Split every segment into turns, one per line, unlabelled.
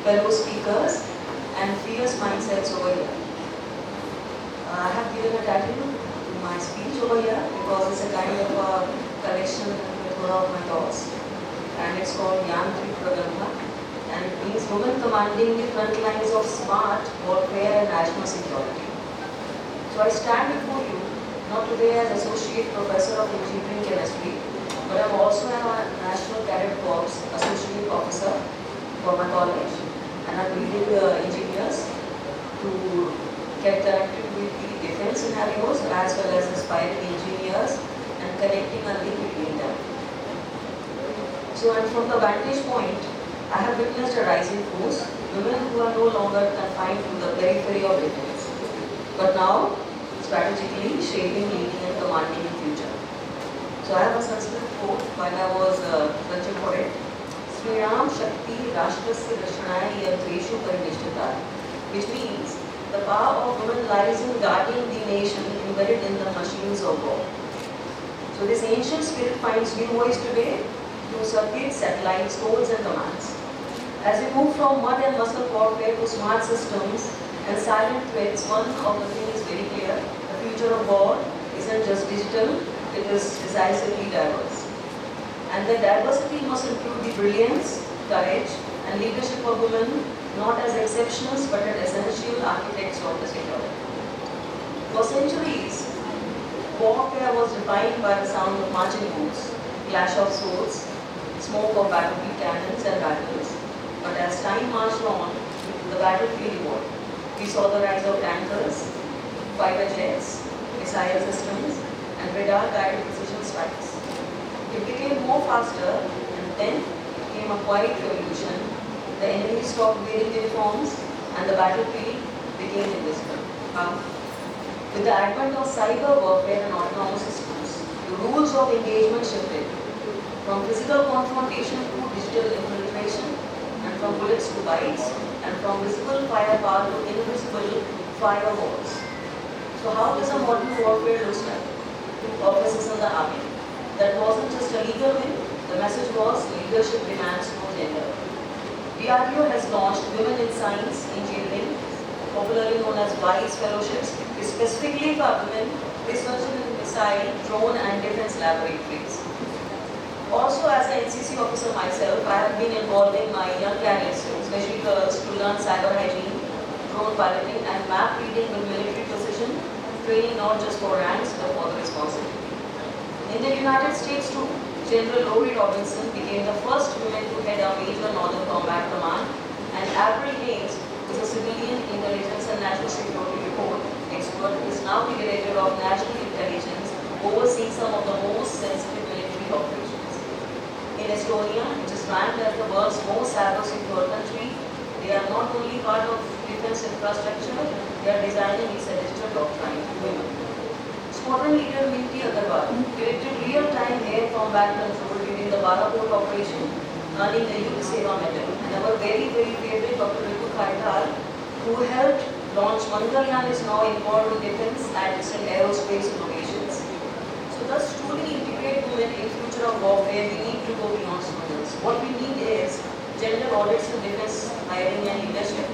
fellow speakers, and fierce mindsets over here. I have given a title to my speech over here because it's a kind of a collection with one of my thoughts, and it's called Entrepreneurial, and it means women commanding the front lines of smart warfare and national security. So I stand before you not today as Associate Professor of Engineering Chemistry, but I'm also a National Cadet Corps Associate Officer for my college, and I'm leading engineers to get connected with the defense scenarios as well as aspiring engineers and connecting a link between them. So, and from the vantage point, I have witnessed a rising force, women who are no longer confined to the periphery of defense, but now strategically shaping, leading and commanding the future. So I have a Sanskrit quote while I was searching for it. Sri Ram Shakti Rashtrasya Rashanaaya Yantreshu Parinishthita, which means the power of women lies in guarding the nation embedded in the machines of war. So this ancient spirit finds new voice today through circuits, satellites, codes and commands. As we move from mud and muscle warfare to smart systems and silent threats, one of the things is very clear. The future of war isn't just digital, it is decisively diverse. And the diversity must include the brilliance, courage and leadership of women, not as exceptions but as essential architects of the security. For centuries, warfare was defined by the sound of marching boots, clash of swords, smoke of battlefield cannons and rifles. But as time marched on, the battlefield evolved. We saw the rise of tankers, fighter jets, missile systems, and radar-guided precision strikes. It became more faster, and then came a quiet revolution. The enemy stopped wearing uniforms, and the battlefield became invisible. With the advent of cyber warfare and autonomous systems, the rules of engagement shifted from physical confrontation to digital infiltration, and from bullets to bytes, and from visible firepower to invisible firewalls. So how does a modern warfare look like? Officers in the army. That wasn't just a legal win, the message was leadership demands no gender. DRDO has launched Women in Science Engineering, popularly known as WISE Fellowships, specifically for women researching in missile, drone and defense laboratories. Also, as an NCC officer myself, I have been involving my young cadets, especially girls, to learn cyber hygiene, drone piloting and map reading with military precision, training not just for ranks but for the responsibility. In the United States too, General Lori Robinson became the first woman to head a major Northern Combat Command, and Avril Haines, who is a civilian intelligence and national security report expert, is now the Director of National Intelligence, overseeing some of the most sensitive military operations. In Estonia, which is ranked as the world's most cyber-secure country, they are not only part of defense infrastructure, they are designing its digital doctrine to women. Squadron leader Minty Agarwal directed real-time air combat control during the Balapur operation, earning the Yudh Seva medal. And our very, very favorite Dr. Ritu Khaital, who helped launch Mangalyaan, is now involved in defense and different aerospace innovations. So thus, truly integrate women in future of warfare, we need to go beyond slogans. What we need is gender audits in defense, hiring and leadership,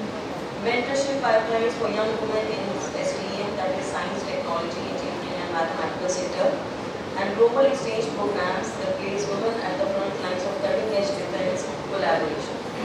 mentorship pipelines for young women in STEM, that is science, technology, engineering and mathematical sector, and global exchange programs that